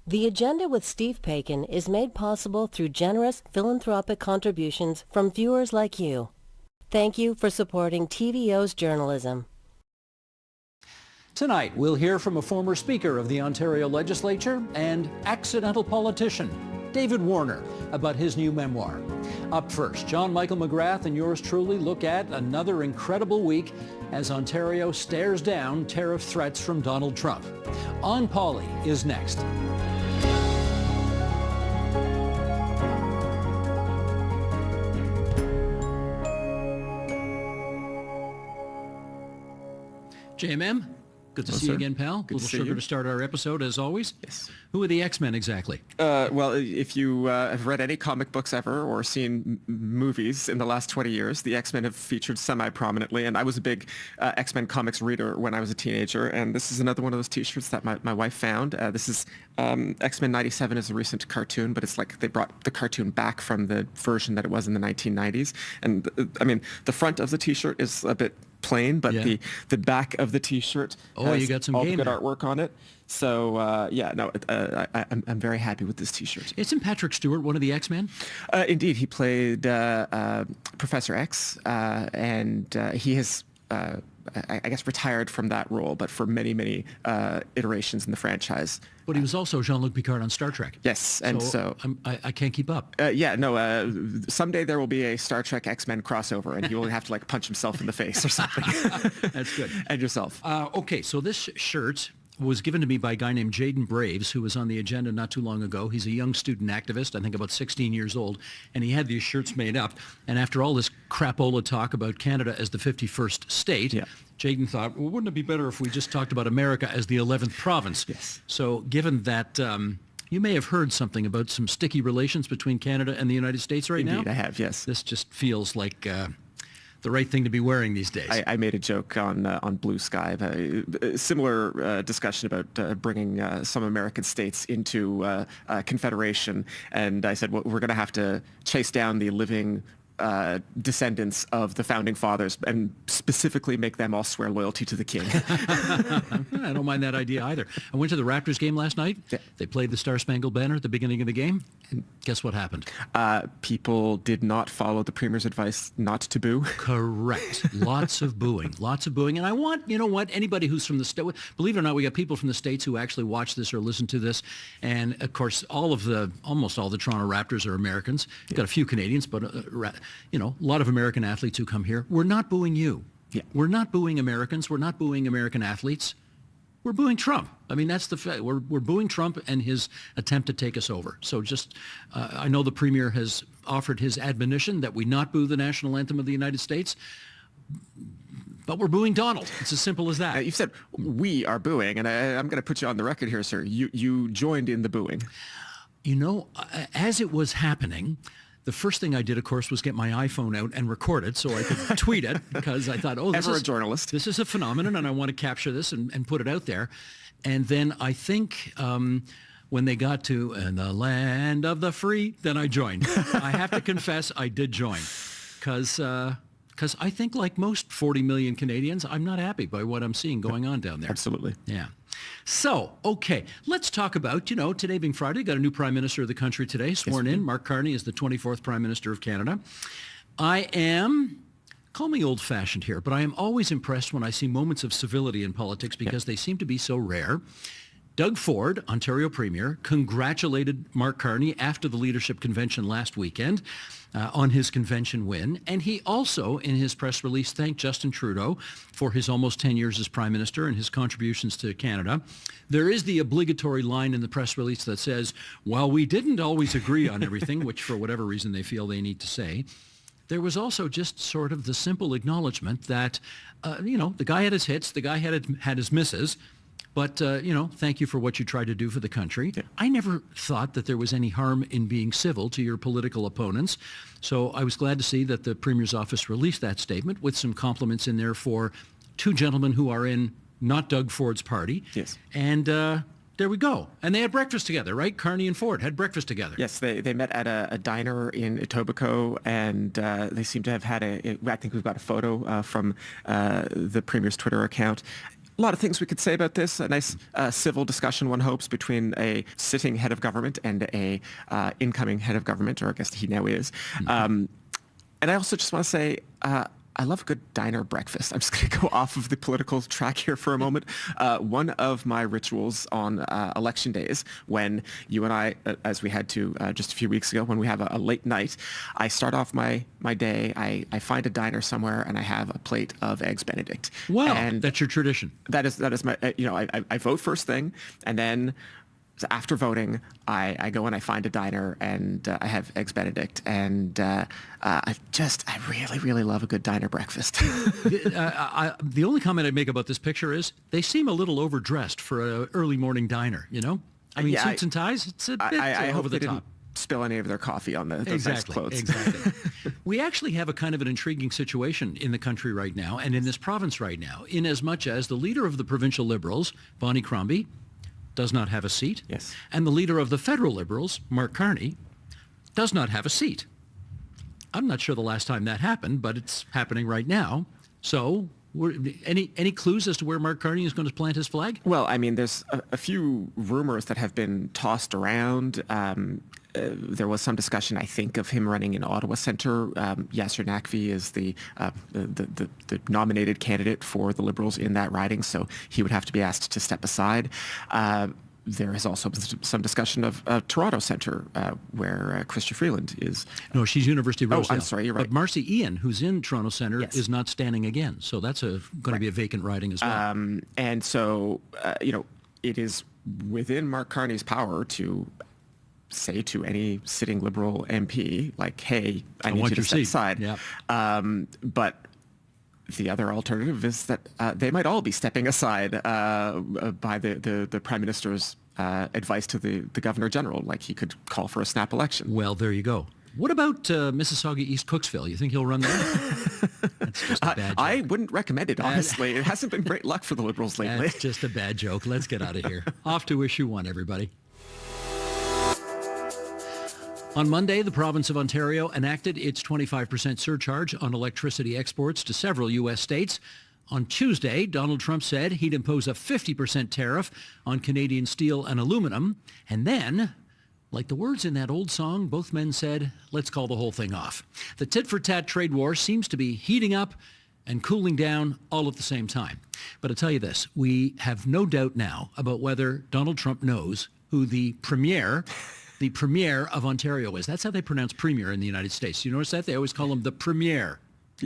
The Agenda with Steve Paikin is made possible through generous philanthropic contributions from viewers like you. Thank you for supporting TVO's journalism. Tonight, we'll hear from a former Speaker of the Ontario Legislature and accidental politician, David Warner, about his new memoir. Up first, John Michael McGrath and yours truly look at another incredible week as Ontario stares down tariff threats from Donald Trump. OnPoli is next. JMM, good to see you again, pal. Good to see sugar you. to start our episode, as always. Yes. Who are the X-Men exactly? Well, if you have read any comic books ever or seen movies in the last 20 years, the X-Men have featured semi-prominently, and I was a big X-Men comics reader when I was a teenager, and this is another one of those T-shirts that my wife found. This is X-Men 97 is a recent cartoon, but it's like they brought the cartoon back from the version that it was in the 1990s. And I mean, the front of the T-shirt is a bit plain, but Yeah. the back of the T-shirt has you got some all the game good there. artwork on it. So I'm very happy with this T-shirt. Isn't Patrick Stewart one of the X-Men? Indeed, he played Professor X, and he has, I guess, retired from that role, but for many iterations in the franchise. But he was also Jean-Luc Picard on Star Trek. Yes, and so I can't keep up. someday there will be a Star Trek X-Men crossover, and he will have to like punch himself in the face or something. That's good. And yourself. Okay, so this shirt was given to me by a guy named Jaden Braves, who was on the agenda not too long ago. He's a young student activist, I think about 16 years old, and he had these shirts made up. And after all this crapola talk about Canada as the 51st state, Yeah. Jaden thought, well, wouldn't it be better if we just talked about America as the 11th province? Yes. So given that you may have heard something about some sticky relations between Canada and the United States right now. Indeed, I have, yes. This just feels like the right thing to be wearing these days. I made a joke on Blue Sky, a similar discussion about bringing some American states into confederation, and I said, well, we're going to have to chase down the living descendants of the founding fathers and specifically make them all swear loyalty to the king. I don't mind that idea either. I went to the Raptors game last night. Yeah. They played the Star Spangled Banner at the beginning of the game. And guess what happened? People did not follow the premier's advice not to boo. Correct. Lots of booing. Lots of booing. And I want, you know what, anybody who's from the state, believe it or not, we got people from the States who actually watch this or listen to this. And of course, almost all the Toronto Raptors are Americans. Got a few Canadians, but a lot of American athletes who come here. We're not booing you. Yeah. We're not booing Americans. We're not booing American athletes. We're booing Trump. I mean, that's the fact. We're booing Trump and his attempt to take us over. So just, I know the Premier has offered his admonition that we not boo the national anthem of the United States, but we're booing Donald. It's as simple as that. You said we are booing, and I'm going to put you on the record here, sir. You joined in the booing. You know, as it was happening, the first thing I did, of course, was get my iPhone out and record it so I could tweet it, because I thought, Ever a journalist. This is a phenomenon, and I want to capture this and put it out there. And then I think when they got to "in the land of the free," then I joined. I have to confess, I did join, because I think, like most 40 million Canadians, I'm not happy by what I'm seeing going on down there. Absolutely. Yeah. So, okay, let's talk about, today being Friday, got a new Prime Minister of the country today, sworn in. Mark Carney is the 24th Prime Minister of Canada. I am, call me old-fashioned here, but I am always impressed when I see moments of civility in politics because they seem to be so rare. Doug Ford, Ontario Premier, congratulated Mark Carney after the leadership convention last weekend on his convention win. And he also, in his press release, thanked Justin Trudeau for his almost 10 years as Prime Minister and his contributions to Canada. There is the obligatory line in the press release that says, while we didn't always agree on everything, which for whatever reason they feel they need to say, there was also just sort of the simple acknowledgement that, the guy had his hits, the guy had his misses, but, thank you for what you tried to do for the country. Yeah. I never thought that there was any harm in being civil to your political opponents. So I was glad to see that the Premier's office released that statement with some compliments in there for two gentlemen who are in not Doug Ford's party. Yes. And there we go. And they had breakfast together, right? Carney and Ford had breakfast together. Yes, they met at a diner in Etobicoke, and they seem to have had I think we've got a photo from the Premier's Twitter account. A lot of things we could say about this. A nice civil discussion, one hopes, between a sitting head of government and a incoming head of government, or I guess he now is. Mm-hmm. And I also just want to say, I love a good diner breakfast. I'm just going to go off of the political track here for a moment. One of my rituals on election days, when you and I, as we had to just a few weeks ago, when we have a late night, I start off my day, I find a diner somewhere, and I have a plate of Eggs Benedict. Wow, and that's your tradition. That is my, I vote first thing, and then after voting, I go and I find a diner and I have Eggs Benedict, and I really, really love a good diner breakfast. The only comment I'd make about this picture is they seem a little overdressed for an early morning diner, you know? I mean, suits and ties, it's a bit I hope over the they top. Didn't spill any of their coffee on those nice clothes. Exactly. We actually have a kind of an intriguing situation in the country right now and in this province right now, in as much as the leader of the provincial Liberals, Bonnie Crombie, does not have a seat. Yes. And the leader of the federal Liberals, Mark Carney, does not have a seat. I'm not sure the last time that happened, but it's happening right now. So any clues as to where Mark Carney is going to plant his flag? Well, I mean, there's a few rumors that have been tossed around. There was some discussion, I think, of him running in Ottawa Centre. Yasser Naqvi is the nominated candidate for the Liberals in that riding, so he would have to be asked to step aside. There has also been some discussion of Toronto Centre, where Chrystia Freeland is. No, she's University of Rosedale. Oh, I'm sorry, you're right. But Marcy Ian, who's in Toronto Centre, yes, is not standing again. So that's going to be a vacant riding as well. And so, it is within Mark Carney's power to say to any sitting Liberal MP, like, hey, I need you to step aside. Yeah. But the other alternative is that they might all be stepping aside by the Prime Minister's advice to the Governor General, like he could call for a snap election. Well, there you go. What about Mississauga East Cooksville? You think he'll run there? That's just a bad joke. I wouldn't recommend it, honestly. It hasn't been great luck for the Liberals lately. That's just a bad joke. Let's get out of here. Off to issue 1, everybody. On Monday, the province of Ontario enacted its 25% surcharge on electricity exports to several U.S. states. On Tuesday, Donald Trump said he'd impose a 50% tariff on Canadian steel and aluminum. And then, like the words in that old song, both men said, let's call the whole thing off. The tit-for-tat trade war seems to be heating up and cooling down all at the same time. But I'll tell you this, we have no doubt now about whether Donald Trump knows who the premier of Ontario is. That's how they pronounce premier in the United States. You notice that? They always call him the premier.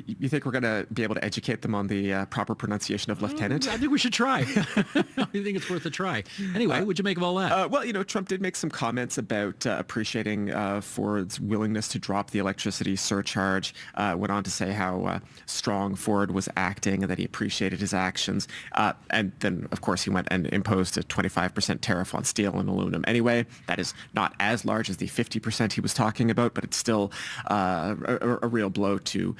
You think we're going to be able to educate them on the proper pronunciation of lieutenant? I think we should try. I think it's worth a try. Anyway, what'd you make of all that? Well, Trump did make some comments about appreciating Ford's willingness to drop the electricity surcharge. Went on to say how strong Ford was acting and that he appreciated his actions. And then, of course, he went and imposed a 25% tariff on steel and aluminum. Anyway, that is not as large as the 50% he was talking about, but it's still a real blow to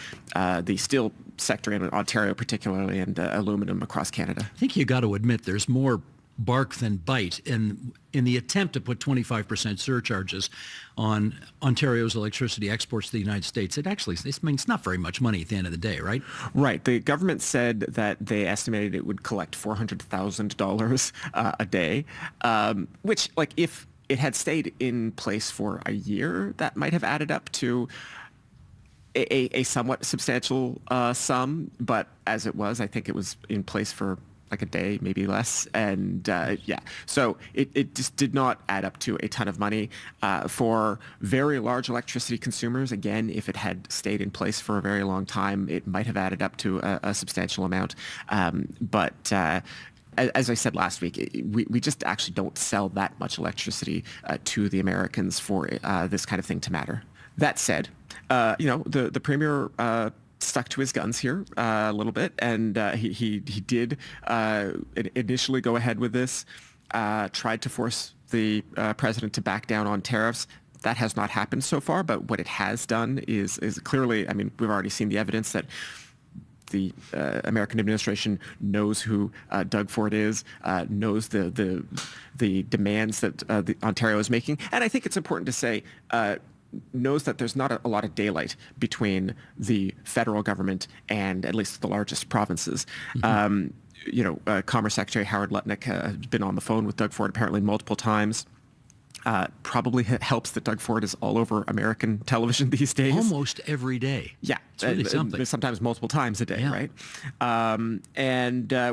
the steel sector in Ontario particularly, and aluminum across Canada. I think you got to admit there's more bark than bite in the attempt to put 25% surcharges on Ontario's electricity exports to the United States. It's not very much money at the end of the day, right? Right. The government said that they estimated it would collect $400,000 a day, which, like, if it had stayed in place for a year, that might have added up to a somewhat substantial sum, but as it was, I think it was in place for like a day, maybe less. And so it just did not add up to a ton of money for very large electricity consumers. Again, if it had stayed in place for a very long time, it might have added up to a substantial amount. But as I said last week, we just actually don't sell that much electricity to the Americans for this kind of thing to matter. That said, the premier stuck to his guns here a little bit, and he did initially go ahead with this, tried to force the president to back down on tariffs. That has not happened so far, but what it has done is clearly, I mean, we've already seen the evidence that the American administration knows who Doug Ford is, knows the demands that Ontario is making, and I think it's important to say knows that there's not a lot of daylight between the federal government and at least the largest provinces. Mm-hmm. Commerce Secretary Howard Lutnick has been on the phone with Doug Ford apparently multiple times. Probably helps that Doug Ford is all over American television these days. Almost every day. Yeah. It's really something. Sometimes multiple times a day, Yeah. right?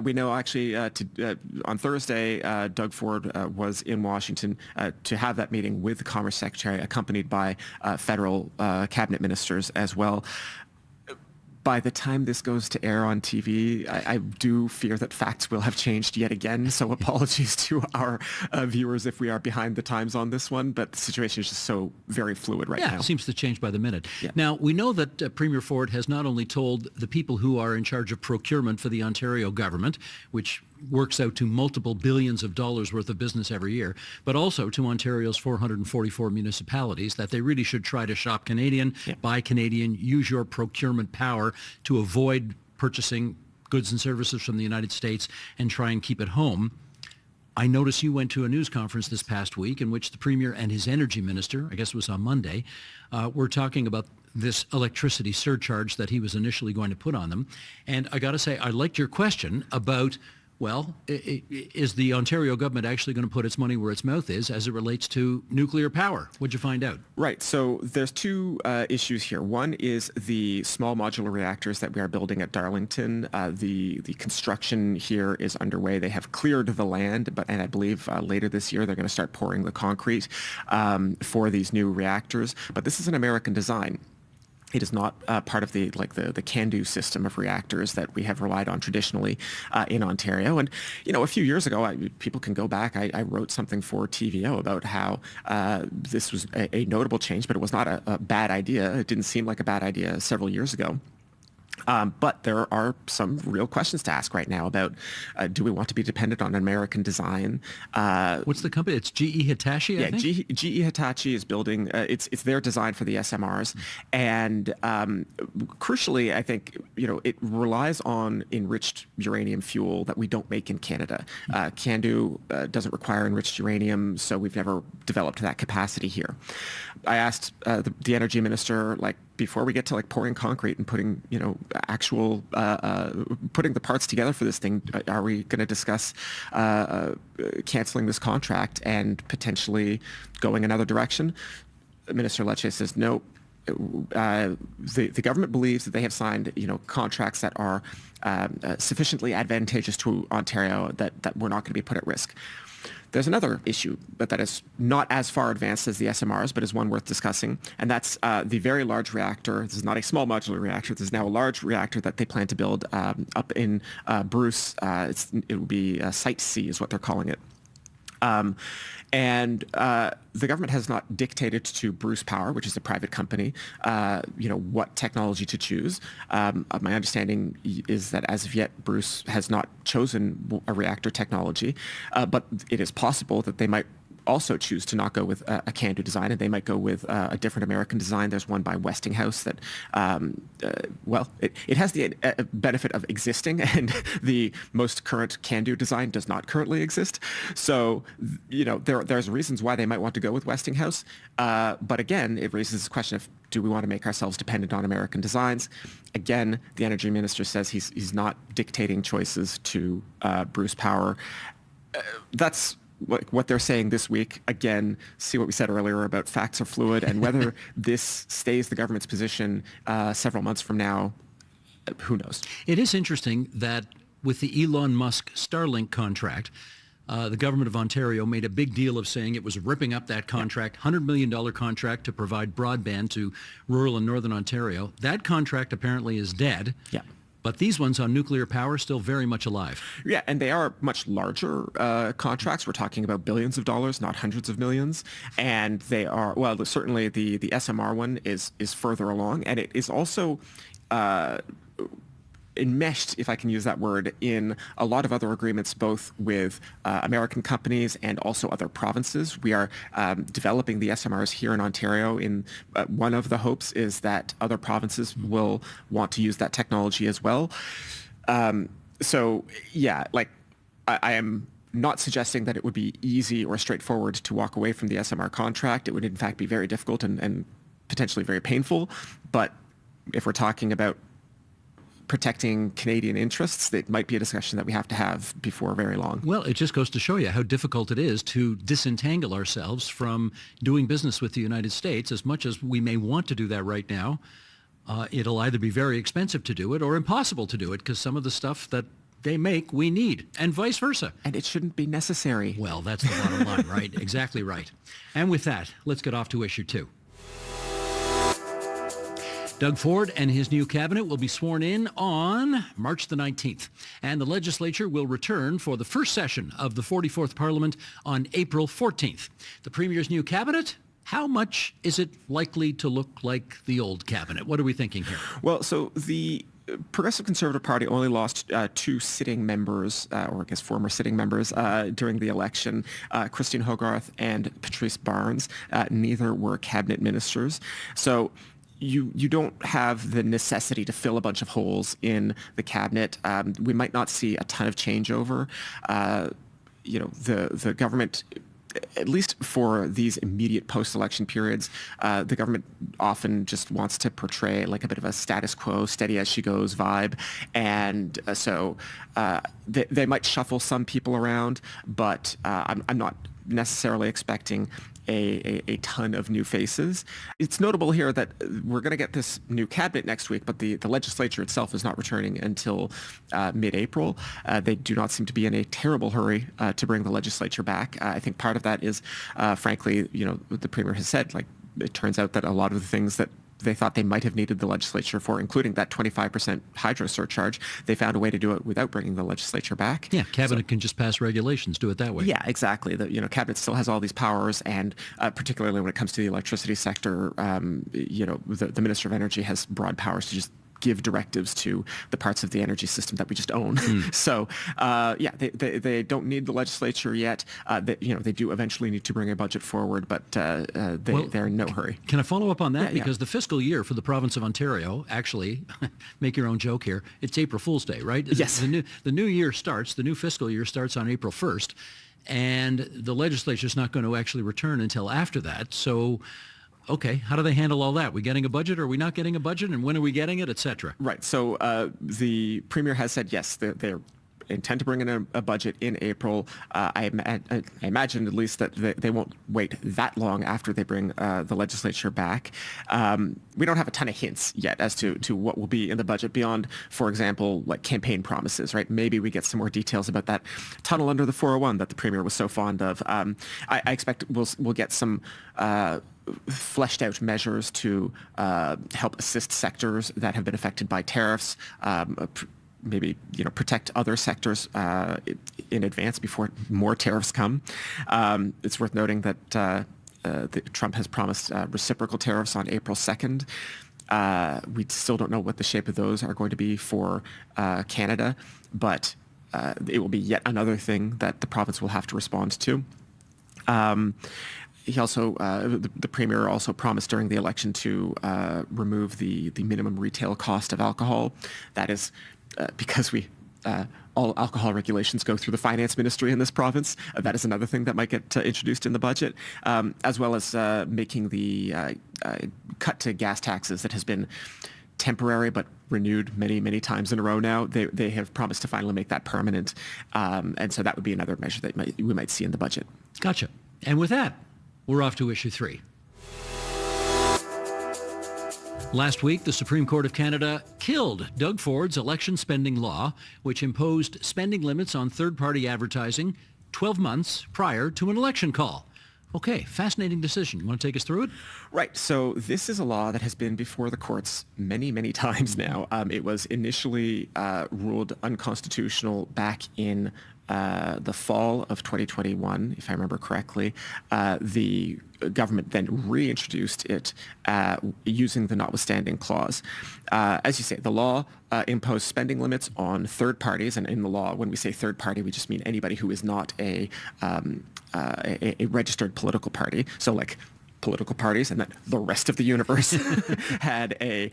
We know actually on Thursday, Doug Ford was in Washington to have that meeting with the Commerce Secretary, accompanied by federal cabinet ministers as well. By the time this goes to air on TV, I do fear that facts will have changed yet again. So apologies to our viewers if we are behind the times on this one, but the situation is just so very fluid right now. Yeah, it seems to change by the minute. Yeah. Now, we know that Premier Ford has not only told the people who are in charge of procurement for the Ontario government, which works out to multiple billions of dollars worth of business every year, but also to Ontario's 444 municipalities, that they really should try to shop Canadian, buy Canadian, use your procurement power to avoid purchasing goods and services from the United States and try and keep it home. I noticed you went to a news conference this past week in which the Premier and his Energy Minister, I guess it was on Monday, were talking about this electricity surcharge that he was initially going to put on them. And I got to say, I liked your question about, well, is the Ontario government actually going to put its money where its mouth is as it relates to nuclear power? What'd you find out? Right. So there's two issues here. One is the small modular reactors that we are building at Darlington. The construction here is underway. They have cleared the land, and I believe later this year they're going to start pouring the concrete for these new reactors. But this is an American design. It is not part of the CANDU system of reactors that we have relied on traditionally in Ontario. And, a few years ago, people can go back. I wrote something for TVO about how this was a notable change, but it was not a bad idea. It didn't seem like a bad idea several years ago. But there are some real questions to ask right now about do we want to be dependent on American design? What's the company? It's GE Hitachi, I think? GE Hitachi is building, it's their design for the SMRs. And crucially, I think, it relies on enriched uranium fuel that we don't make in Canada. CANDU doesn't require enriched uranium, so we've never developed that capacity here. I asked the energy minister, before we get to pouring concrete and putting, actual putting the parts together for this thing, are we going to discuss canceling this contract and potentially going another direction? Minister Lecce says no. The government believes that they have signed, contracts that are sufficiently advantageous to Ontario that we're not going to be put at risk. There's another issue that is not as far advanced as the SMRs, but is one worth discussing, and that's the very large reactor. This is not a small modular reactor. This is now a large reactor that they plan to build up in Bruce. It will be Site C is what they're calling it. The government has not dictated to Bruce Power, which is a private company, what technology to choose. My understanding is that as of yet, Bruce has not chosen a reactor technology, but it is possible that they might also choose to not go with a CANDU design, and they might go with a different American design. There's one by Westinghouse that, it has the benefit of existing, and the most current CANDU design does not currently exist. So, there's reasons why they might want to go with Westinghouse. But again, it raises this question of, do we want to make ourselves dependent on American designs? Again, the energy minister says he's not dictating choices to Bruce Power. That's what they're saying this week. Again, see what we said earlier about facts are fluid, and whether this stays the government's position several months from now, who knows? It is interesting that with the Elon Musk Starlink contract, the government of Ontario made a big deal of saying it was ripping up that contract, $100 million contract to provide broadband to rural and northern Ontario. That contract apparently is dead. Yeah. But these ones on nuclear power still very much alive. Yeah, and they are much larger contracts. We're talking about billions of dollars, not hundreds of millions. And they are, certainly the SMR one is further along. And it is also enmeshed, if I can use that word, in a lot of other agreements, both with American companies and also other provinces. We are developing the SMRs here in Ontario. One of the hopes is that other provinces will want to use that technology as well. I am not suggesting that it would be easy or straightforward to walk away from the SMR contract. It would in fact be very difficult and potentially very painful. But if we're talking about protecting Canadian interests, that might be a discussion that we have to have before very long. Well, it just goes to show you how difficult it is to disentangle ourselves from doing business with the United States. As much as we may want to do that right now, it'll either be very expensive to do it or impossible to do it, because some of the stuff that they make, we need, and vice versa. And it shouldn't be necessary. Well, that's the bottom line, right? Exactly right. And with that, let's get off to issue 2. Doug Ford and his new cabinet will be sworn in on March the 19th, and the legislature will return for the first session of the 44th Parliament on April 14th. The Premier's new cabinet, how much is it likely to look like the old cabinet? What are we thinking here? Well, so the Progressive Conservative Party only lost 2 sitting members, or I guess former sitting members, during the election, Christine Hogarth and Patrice Barnes. Neither were cabinet ministers. So you don't have the necessity to fill a bunch of holes in the cabinet. We might not see a ton of changeover. The government, at least for these immediate post-election periods, the government often just wants to portray like a bit of a status quo, steady as she goes vibe. And so they might shuffle some people around, but I'm not necessarily expecting a ton of new faces. It's notable here that we're going to get this new cabinet next week, but the legislature itself is not returning until mid-April. They do not seem to be in a terrible hurry to bring the legislature back. I think part of that is, frankly, what the Premier has said, like, it turns out that a lot of the things that they thought they might have needed the legislature for, including that 25% hydro surcharge, they found a way to do it without bringing the legislature back. Yeah, cabinet can just pass regulations, do it that way. Yeah, exactly. The cabinet still has all these powers, and particularly when it comes to the electricity sector, the Minister of Energy has broad powers to just give directives to the parts of the energy system that we just own. So, they don't need the legislature yet. They do eventually need to bring a budget forward, but they're in no hurry. Can I follow up on that? Yeah, because the fiscal year for the province of Ontario, actually, make your own joke here, it's April Fool's Day, right? Yes. The new fiscal year starts on April 1st, and the legislature is not going to actually return until after that. So, okay, how do they handle all that? We getting a budget? Or are we not getting a budget? And when are we getting it, et cetera? Right. So the Premier has said, yes, they're intend to bring in a budget in April. I imagine at least that they won't wait that long after they bring the legislature back. We don't have a ton of hints yet as to what will be in the budget beyond, for example, like campaign promises, right? Maybe we get some more details about that tunnel under the 401 that the Premier was so fond of. I expect we'll get some fleshed out measures to help assist sectors that have been affected by tariffs, maybe protect other sectors in advance before more tariffs come. It's worth noting that Trump has promised reciprocal tariffs on April 2nd. We still don't know what the shape of those are going to be for Canada, but it will be yet another thing that the province will have to respond to. He also, the Premier also promised during the election to remove the minimum retail cost of alcohol. That is because all alcohol regulations go through the finance ministry in this province. That is another thing that might get introduced in the budget, as well as making the cut to gas taxes that has been temporary but renewed many, many times in a row now. They have promised to finally make that permanent. And so that would be another measure that we might see in the budget. Gotcha. And with that, we're off to issue 3. Last week, the Supreme Court of Canada killed Doug Ford's election spending law, which imposed spending limits on third-party advertising 12 months prior to an election call. Okay, fascinating decision. You want to take us through it? Right. So this is a law that has been before the courts many, many times now. It was initially ruled unconstitutional back in the fall of 2021, if I remember correctly. The government then reintroduced it using the notwithstanding clause. As you say, the law imposed spending limits on third parties, and in the law, when we say third party, we just mean anybody who is not a registered political party. So like political parties, and then the rest of the universe had a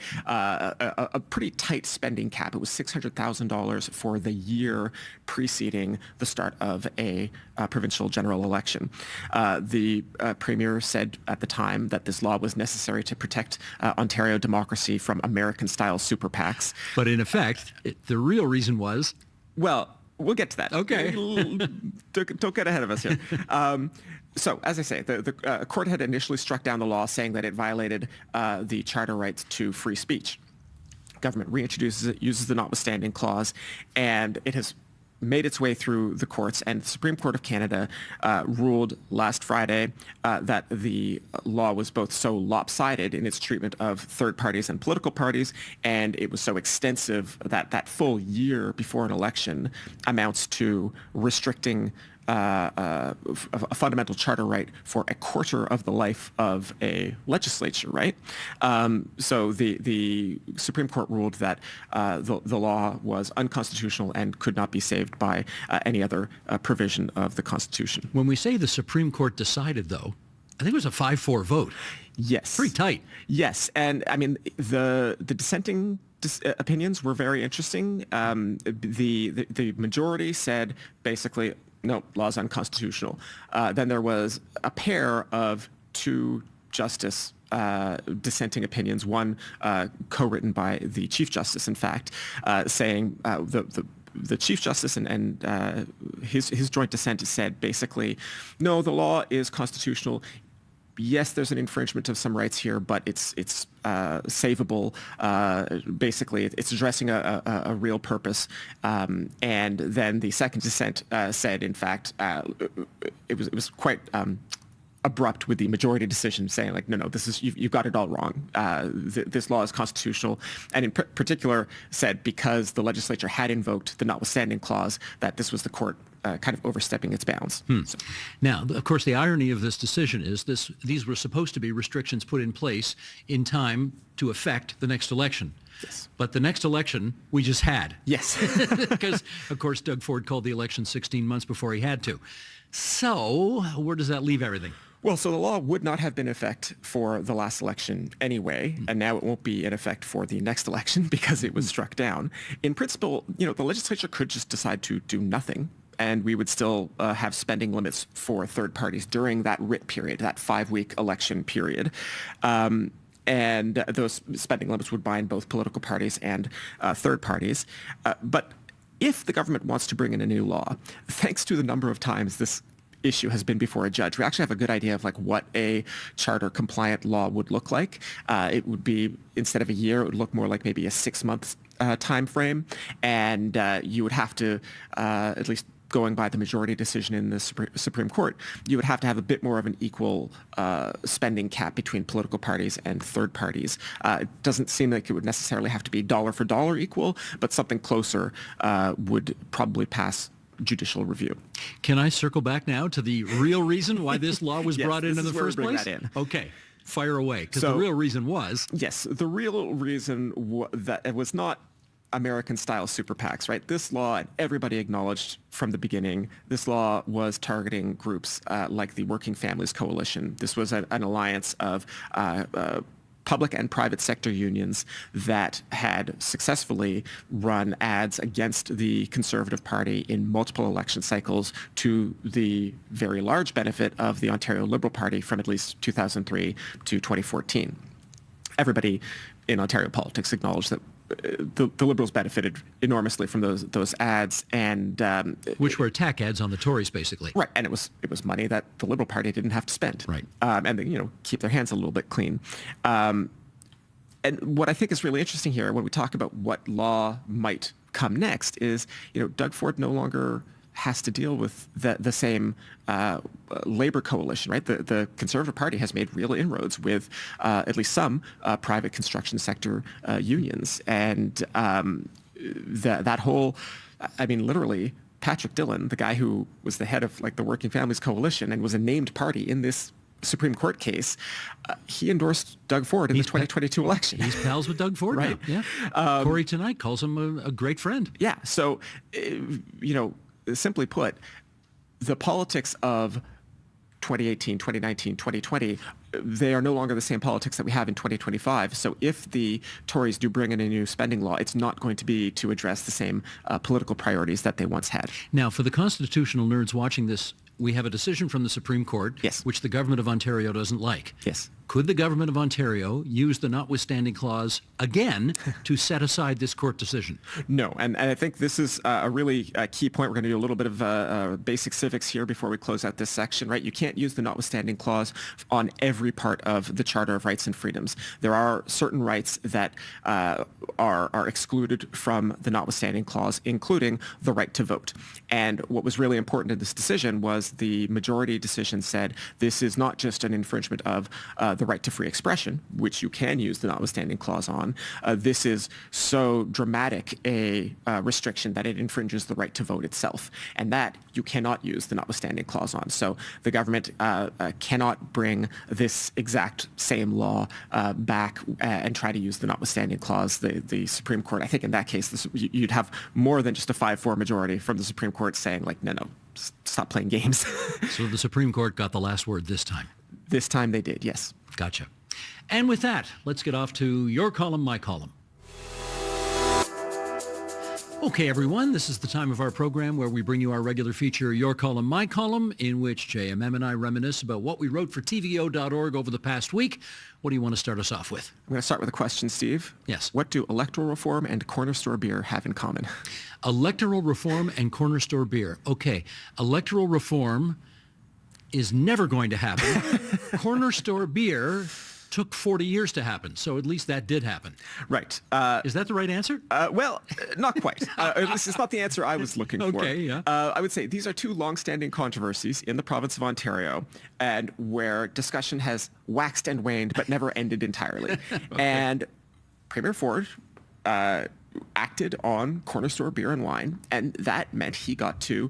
pretty tight spending cap. It was $600,000 for the year preceding the start of a provincial general election. The premier said at the time that this law was necessary to protect Ontario democracy from American-style super PACs. But in effect, the real reason was... Well, we'll get to that. Okay. Don't get ahead of us here. So, as I say, the court had initially struck down the law, saying that it violated the charter rights to free speech. Government reintroduces it, uses the notwithstanding clause, and it has made its way through the courts. And the Supreme Court of Canada ruled last Friday that the law was both so lopsided in its treatment of third parties and political parties, and it was so extensive that that full year before an election amounts to restricting a fundamental charter right for a quarter of the life of a legislature, right? So the Supreme Court ruled that the law was unconstitutional and could not be saved by any other provision of the Constitution. When we say the Supreme Court decided, though, I think it was a 5-4 vote. Yes. Pretty tight. Yes. And I mean, the dissenting opinions were very interesting. The majority said basically, no, law's unconstitutional. Then there was a pair of two justice dissenting opinions, one co-written by the Chief Justice, in fact, saying the Chief Justice and his joint dissent said basically, no, the law is constitutional. Yes, there's an infringement of some rights here, but it's savable. Basically, it's addressing a real purpose. And then the second dissent said, in fact, it was quite abrupt with the majority decision, saying like, no, this is you've got it all wrong. This law is constitutional, and in particular said because the legislature had invoked the notwithstanding clause that this was the court kind of overstepping its bounds. So. Now, of course, the irony of this decision is these were supposed to be restrictions put in place in time to affect the next election. Yes. But the next election we just had. Yes. Because, of course, Doug Ford called the election 16 months before he had to. So where does that leave everything? Well, so the law would not have been in effect for the last election anyway, and now it won't be in effect for the next election because it was struck down. In principle, the legislature could just decide to do nothing, and we would still have spending limits for third parties during that writ period, that 5-week election period. And those spending limits would bind both political parties and third parties. But if the government wants to bring in a new law, thanks to the number of times this issue has been before a judge, we actually have a good idea of like what a charter compliant law would look like. It would be, instead of a year, it would look more like maybe a 6-month time frame, and you would have to, at least going by the majority decision in the Supreme Court, you would have to have a bit more of an equal spending cap between political parties and third parties. It doesn't seem like it would necessarily have to be dollar for dollar equal, but something closer would probably pass judicial review. Can I circle back now to the real reason why this law was Yes, brought in the first place? That in. Okay, fire away, because So- the real reason was... Yes, the real reason that it was not American-style super PACs, right? This law, and everybody acknowledged from the beginning, this law was targeting groups like the Working Families Coalition. This was an alliance of public and private sector unions that had successfully run ads against the Conservative Party in multiple election cycles, to the very large benefit of the Ontario Liberal Party from at least 2003 to 2014. Everybody in Ontario politics acknowledged that the Liberals benefited enormously from those ads, and Which were attack ads on the Tories, basically. right, and it was money that the Liberal Party didn't have to spend, Right. And they, keep their hands a little bit clean. And what I think is really interesting here, when we talk about what law might come next, is Doug Ford no longer has to deal with the same labor coalition, right? The Conservative Party has made real inroads with at least some private construction sector unions. And that whole, literally, Patrick Dillon, the guy who was the head of the Working Families Coalition and was a named party in this Supreme Court case, he endorsed Doug Ford in the 2022 election. He's pals with Doug Ford Right. now. Yeah. Corey tonight calls him a great friend. Yeah. So, simply put, the politics of 2018, 2019, 2020, they are no longer the same politics that we have in 2025. So if the Tories do bring in a new spending law, it's not going to be to address the same political priorities that they once had. Now, for the constitutional nerds watching this, we have a decision from the Supreme Court, yes, which the government of Ontario doesn't like. Yes. Could the government of Ontario use the notwithstanding clause again to set aside this court decision? No, and I think this is a really key point. We're going to do a little bit of basic civics here before we close out this section, right? You can't use the notwithstanding clause on every part of the Charter of Rights and Freedoms. There are certain rights that are excluded from the notwithstanding clause, including the right to vote. And what was really important in this decision was the majority decision said this is not just an infringement of the right to free expression, which you can use the notwithstanding clause on. This is so dramatic a restriction that it infringes the right to vote itself, and that you cannot use the notwithstanding clause on. So the government cannot bring this exact same law back and try to use the notwithstanding clause. The Supreme Court, I think in that case, you'd have more than just a 5-4 majority from the Supreme Court saying, like, no, stop playing games. So the Supreme Court got the last word this time. This time they did, yes. Gotcha. And with that, let's get off to your column, my column. Okay, everyone, this is the time of our program where we bring you our regular feature, Your Column, My Column, in which JMM and I reminisce about what we wrote for TVO.org over the past week. What do you want to start us off with? I'm going to start with a question, Steve. Yes. What do electoral reform and corner store beer have in common? Electoral reform and corner store beer. Okay, electoral reform is never going to happen. Corner store beer took 40 years to happen, so at least that did happen. Right. Is that the right answer? Well, not quite. At least it's not the answer I was looking for. Okay, yeah. I would say these are two long-standing controversies in the province of Ontario, and where discussion has waxed and waned but never ended entirely. Okay. And Premier Ford acted on corner store beer and wine, and that meant he got to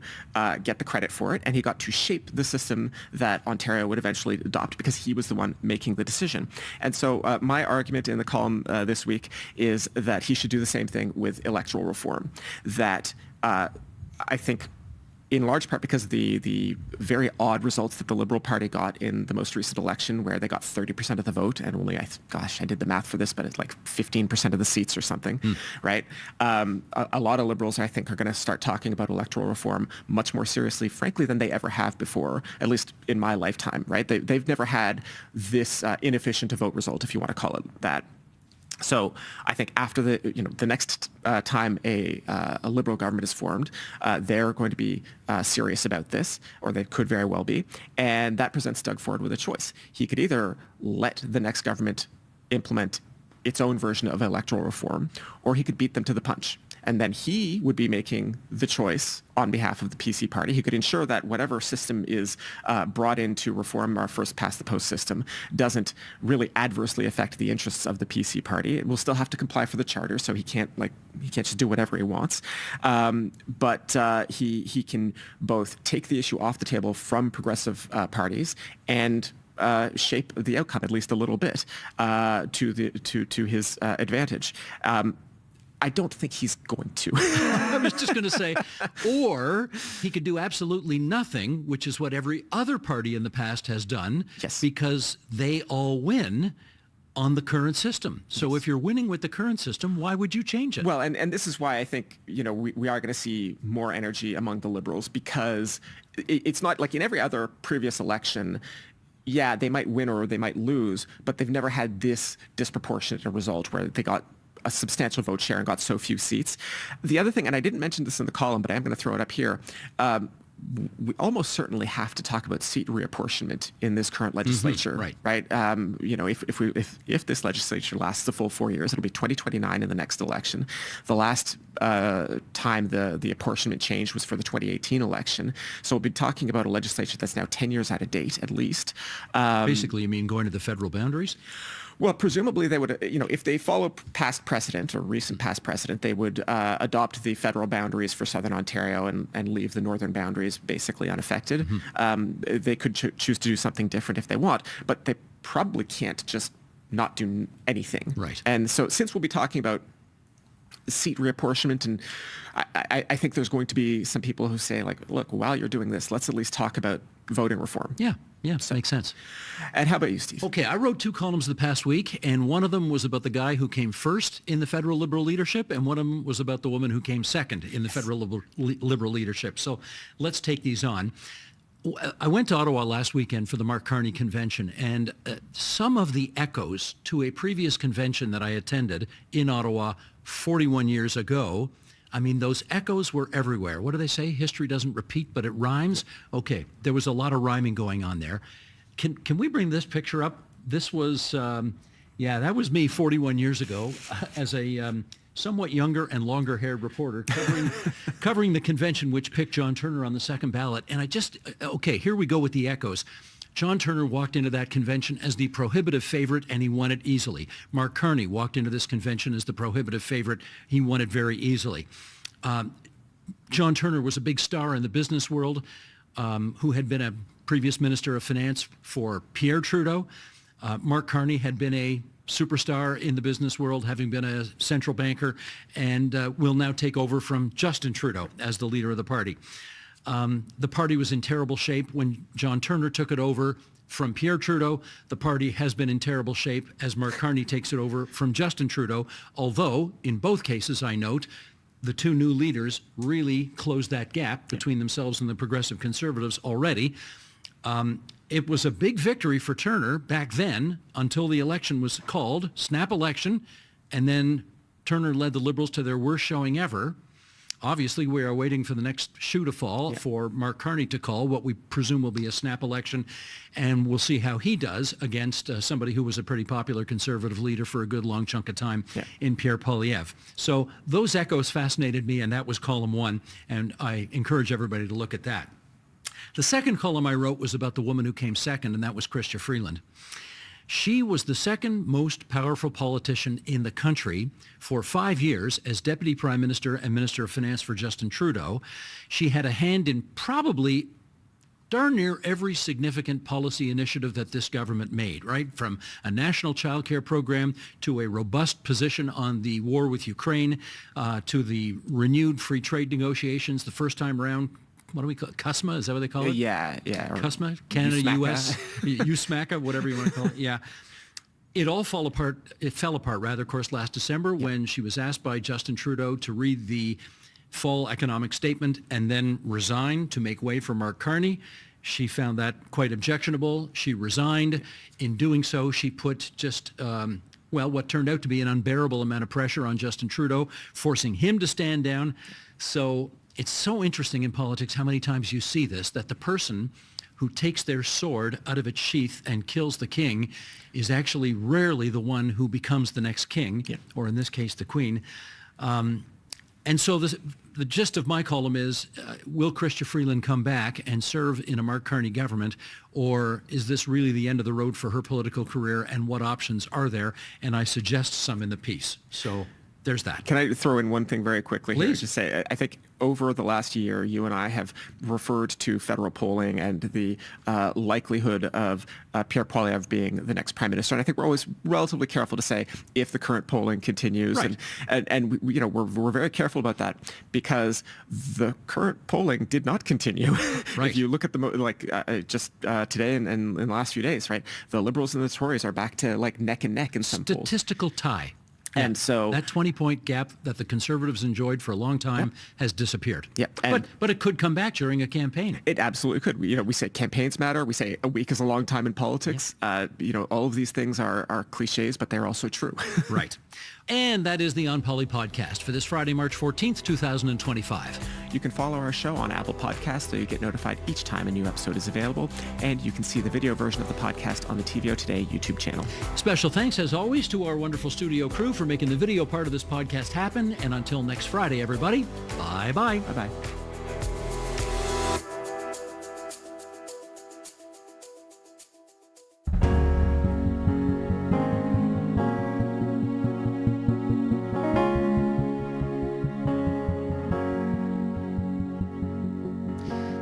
get the credit for it, and he got to shape the system that Ontario would eventually adopt because he was the one making the decision. And so my argument in the column this week is that he should do the same thing with electoral reform, that I think in large part because the very odd results that the Liberal Party got in the most recent election, where they got 30% of the vote and only, I did the math for this, but it's like 15% of the seats or something, right? A lot of Liberals, I think, are going to start talking about electoral reform much more seriously, frankly, than they ever have before, at least in my lifetime, right? They've never had this inefficient a vote result, if you want to call it that. So I think after the next time a Liberal government is formed, they're going to be serious about this, or they could very well be, and that presents Doug Ford with a choice. He could either let the next government implement its own version of electoral reform, or he could beat them to the punch. And then he would be making the choice on behalf of the PC party. He could ensure that whatever system is brought in to reform our first past the post system doesn't really adversely affect the interests of the PC party. It will still have to comply for the charter, so he can't just do whatever he wants. But he can both take the issue off the table from progressive parties and shape the outcome at least a little bit to his advantage. I don't think he's going to. I was just going to say, or he could do absolutely nothing, which is what every other party in the past has done, yes, because they all win on the current system. So yes, if you're winning with the current system, why would you change it? Well, and this is why I think, we are going to see more energy among the Liberals, because it's not like in every other previous election. Yeah, they might win or they might lose, but they've never had this disproportionate a result where they got a substantial vote share and got so few seats. The other thing, and I didn't mention this in the column, but I'm going to throw it up here, we almost certainly have to talk about seat reapportionment in this current legislature, right? If this legislature lasts the full 4 years, it'll be 2029 in the next election. The last time the apportionment change was for the 2018 election. So we'll be talking about a legislature that's now 10 years out of date, at least. Basically, you mean going to the federal boundaries? Well, presumably they would, if they follow past precedent or recent past precedent, they would adopt the federal boundaries for Southern Ontario and leave the northern boundaries basically unaffected. They could choose to do something different if they want, but they probably can't just not do anything. Right. And so since we'll be talking about seat reapportionment. And I think there's going to be some people who say, like, look, while you're doing this, let's at least talk about voting reform. Yeah, makes sense. And how about you, Steve? Okay, I wrote 2 columns the past week, and one of them was about the guy who came first in the federal Liberal leadership, and one of them was about the woman who came second in the federal Liberal leadership. So let's take these on. I went to Ottawa last weekend for the Mark Carney convention, and some of the echoes to a previous convention that I attended in Ottawa 41 years ago, I mean, those echoes were everywhere. What do they say? History doesn't repeat, but it rhymes. Okay, there was a lot of rhyming going on there. Can we bring this picture up? This was, that was me 41 years ago as a somewhat younger and longer-haired reporter covering the convention, which picked John Turner on the second ballot. And okay, here we go with the echoes. John Turner walked into that convention as the prohibitive favorite, and he won it easily. Mark Carney walked into this convention as the prohibitive favorite. He won it very easily. John Turner was a big star in the business world, who had been a previous Minister of Finance for Pierre Trudeau. Mark Carney had been a superstar in the business world, having been a central banker, and will now take over from Justin Trudeau as the leader of the party. The party was in terrible shape when John Turner took it over from Pierre Trudeau. The party has been in terrible shape as Mark Carney takes it over from Justin Trudeau, although in both cases, I note, the 2 new leaders really closed that gap between themselves and the Progressive Conservatives already. It was a big victory for Turner back then until the election was called, snap election, and then Turner led the Liberals to their worst showing ever. Obviously, we are waiting for the next shoe to fall for Mark Carney to call what we presume will be a snap election, and we'll see how he does against somebody who was a pretty popular Conservative leader for a good long chunk of time in Pierre Poilievre. So those echoes fascinated me, and that was column 1, and I encourage everybody to look at that. The second column I wrote was about the woman who came second, and that was Chrystia Freeland. She was the second most powerful politician in the country for 5 years as Deputy Prime Minister and Minister of Finance for Justin Trudeau. She had a hand in probably darn near every significant policy initiative that this government made, right? From a national child care program to a robust position on the war with Ukraine, to the renewed free trade negotiations the first time around. What do we call it? CUSMA? Is that what they call it? Yeah. CUSMA? Canada, U.S., USMACA, whatever you want to call it. Yeah. It all fell apart, of course, last December when she was asked by Justin Trudeau to read the fall economic statement and then resign to make way for Mark Carney. She found that quite objectionable. She resigned. In doing so, she put just what turned out to be an unbearable amount of pressure on Justin Trudeau, forcing him to stand down. So it's so interesting in politics how many times you see this, that the person who takes their sword out of its sheath and kills the king is actually rarely the one who becomes the next king, or in this case, the queen. And so the gist of my column is, will Chrystia Freeland come back and serve in a Mark Carney government, or is this really the end of the road for her political career, and what options are there? And I suggest some in the piece. So there's that. Can I throw in one thing very quickly here? Please. To say, I think over the last year, you and I have referred to federal polling and the likelihood of Pierre Poilievre being the next prime minister. And I think we're always relatively careful to say if the current polling continues. Right. And we're very careful about that because the current polling did not continue. Right. If you look at just today and in the last few days, right, the Liberals and the Tories are back to like neck and neck in some polls. Statistical tie. And so that 20-point gap that the Conservatives enjoyed for a long time has disappeared. Yeah, but it could come back during a campaign. It absolutely could. We say campaigns matter. We say a week is a long time in politics. All of these things are cliches, but they're also true. Right. And that is the OnPoli podcast for this Friday, March 14th, 2025. You can follow our show on Apple Podcasts so you get notified each time a new episode is available. And you can see the video version of the podcast on the TVO Today YouTube channel. Special thanks, as always, to our wonderful studio crew for making the video part of this podcast happen. And until next Friday, everybody, bye-bye. Bye-bye.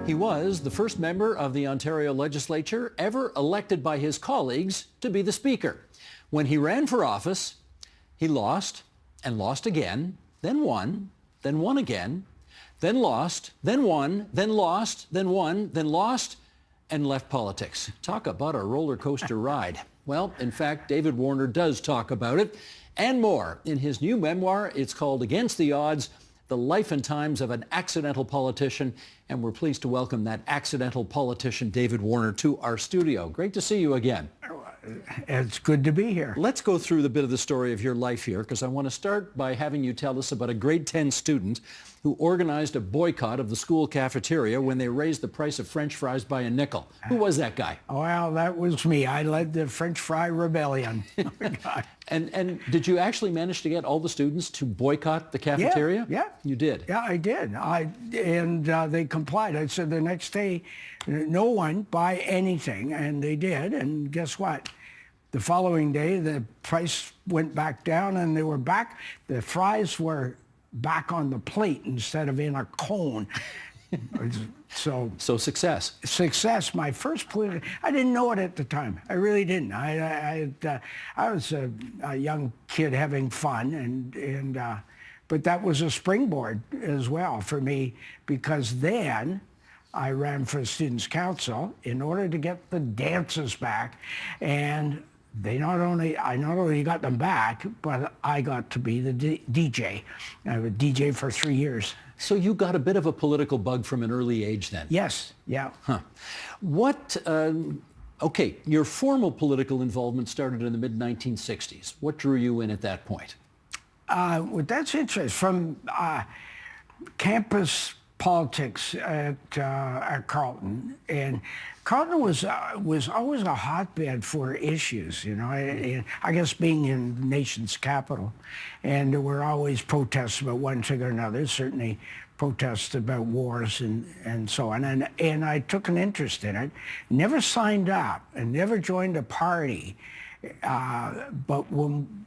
He was the first member of the Ontario legislature ever elected by his colleagues to be the Speaker. When he ran for office, he lost and lost again, then won again, then lost, then won, then lost, then won, then lost, and left politics. Talk about a roller coaster ride. Well, in fact, David Warner does talk about it and more in his new memoir. It's called Against the Odds, The Life and Times of an Accidental Politician. And we're pleased to welcome that accidental politician, David Warner, to our studio. Great to see you again. It's good to be here. Let's go through the bit of the story of your life here, because I want to start by having you tell us about a grade 10 student who organized a boycott of the school cafeteria when they raised the price of French fries by a nickel. Who was that guy? Well, that was me. I led the French fry rebellion. And did you actually manage to get all the students to boycott the cafeteria? Yeah. You did? Yeah, I did. They complied. I said the next day, no one buy anything, and they did. And guess what? The following day, the price went back down, and they were back. The fries were back on the plate instead of in a cone. So success. Success. My first political. I didn't know it at the time. I really didn't. I was a young kid having fun, but that was a springboard as well for me, because then I ran for Students' Council in order to get the dances back, and I not only got them back, but I got to be the DJ. I was DJ for 3 years. So you got a bit of a political bug from an early age then? Yes, yeah. Huh. Okay, your formal political involvement started in the mid-1960s. What drew you in at that point? Well, that's interesting. From campus politics at Carleton, and Carleton was always a hotbed for issues, you know. I guess being in the nation's capital, and there were always protests about one thing or another. Certainly, protests about wars and so on. And I took an interest in it. Never signed up and never joined a party, but when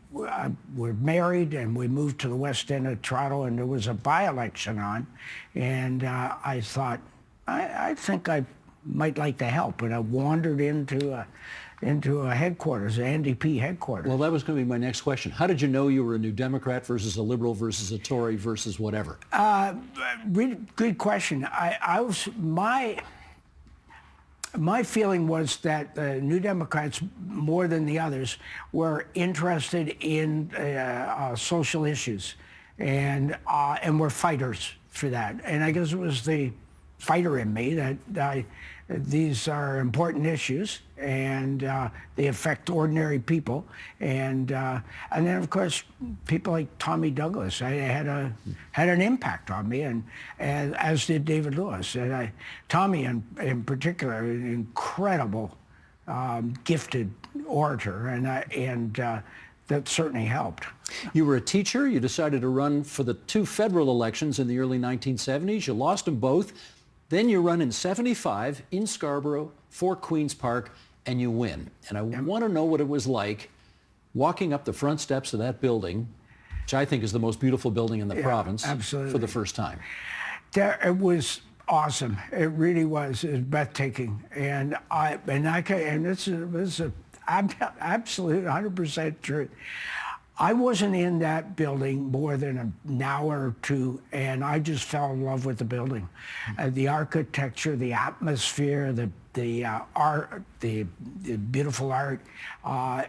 we're married and we moved to the west end of Toronto, and there was a by-election on, and I thought, I think I might like to help, and I wandered into a headquarters, an NDP headquarters. Well, that was going to be my next question. How did you know you were a New Democrat versus a Liberal versus a Tory versus whatever? Really good question. My feeling was that the New Democrats, more than the others, were interested in social issues, and were fighters for that. And I guess it was the fighter in me that these are important issues, and they affect ordinary people. And then, of course, people like Tommy Douglas had an impact on me, and as did David Lewis. And Tommy, in particular, an incredible, gifted orator, and that certainly helped. You were a teacher. You decided to run for the 2 federal elections in the early 1970s. You lost them both. Then you run in 75 in Scarborough for Queen's Park, and you win. And I want to know what it was like walking up the front steps of that building, which I think is the most beautiful building in the province, absolutely, for the first time. It was awesome. It really was. It was breathtaking. And this is absolute 100% truth. I wasn't in that building more than an hour or two, and I just fell in love with the building. The architecture, the atmosphere, the art, the beautiful art.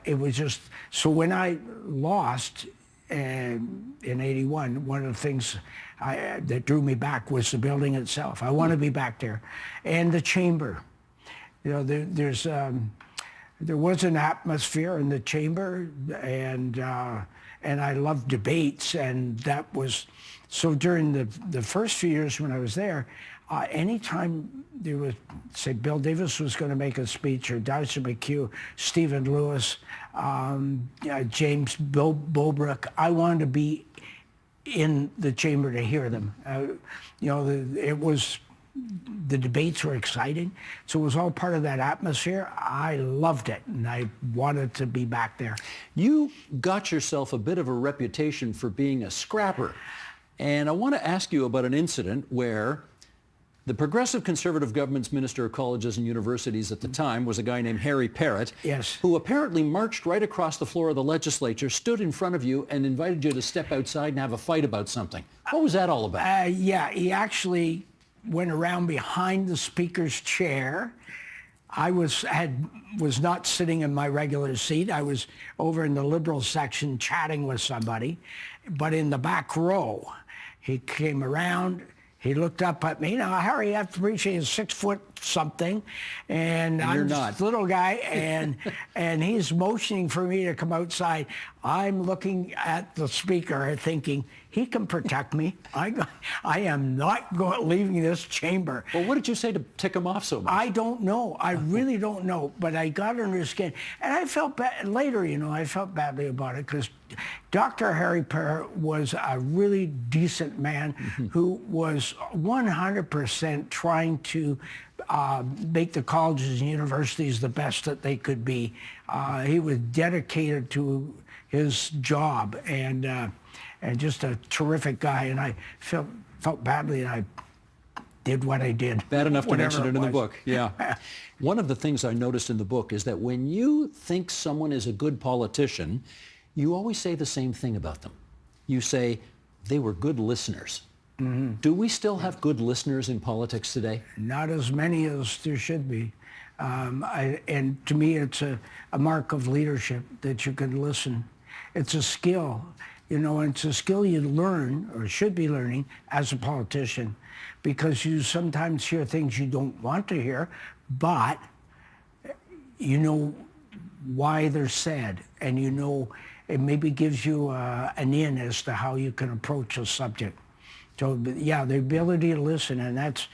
It was just, so when I lost in 81, one of the things that drew me back was the building itself. I want to be back there. And the chamber. You know, there was an atmosphere in the chamber, and I loved debates, and that was, so during the first few years when I was there, anytime there was, say, Bill Davis was going to make a speech, or Darcy McHugh, Stephen Lewis, James Bobrick, I wanted to be in the chamber to hear them. The debates were exciting, so it was all part of that atmosphere. I loved it, and I wanted to be back there. You got yourself a bit of a reputation for being a scrapper, and I want to ask you about an incident where The Progressive Conservative government's Minister of Colleges and Universities at the time was a guy named Harry Parrott, Yes. who apparently marched right across the floor of the legislature, stood in front of you, and invited you to step outside and have a fight about something. What was that all about? Yeah, he actually went around behind the speaker's chair. I was not sitting in my regular seat. I was over in the Liberal section chatting with somebody, but in the back row, he came around. He looked up at me. Now, Harry, I have to appreciate he's 6 foot something, and you're I'm not. this little guy, and he's motioning for me to come outside. I'm looking at the speaker, thinking he can protect me. I am not leaving this chamber. Well, what did you say to tick him off so much? I don't know. I really don't know. But I got under his skin. And I felt bad later, I felt badly about it because Dr. Harry Parrott was a really decent man who was 100% trying to make the colleges and universities the best that they could be. He was dedicated to his job and just a terrific guy. And I felt badly that I did what I did. Bad enough to whatever mention it in the was. book, yeah. One of the things I noticed in the book is that when you think someone is a good politician, you always say the same thing about them. You say, they were good listeners. Do we still have good listeners in politics today? Not as many as there should be. And to me, it's a mark of leadership that you can listen. It's a skill, and it's a skill you learn or should be learning as a politician because you sometimes hear things you don't want to hear, but you know why they're said, and it maybe gives you an in as to how you can approach a subject. So, yeah, the ability to listen, and that's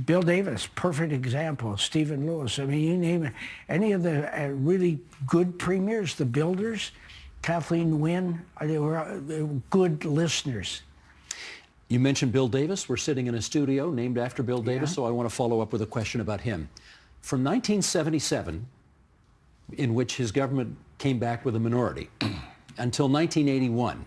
Bill Davis, perfect example. Stephen Lewis. I mean, you name it. Any of the really good premiers, the builders, Kathleen Wynne, they were good listeners. You mentioned Bill Davis. We're sitting in a studio named after Bill Davis, so I want to follow up with a question about him. From 1977, in which his government came back with a minority, until 1981,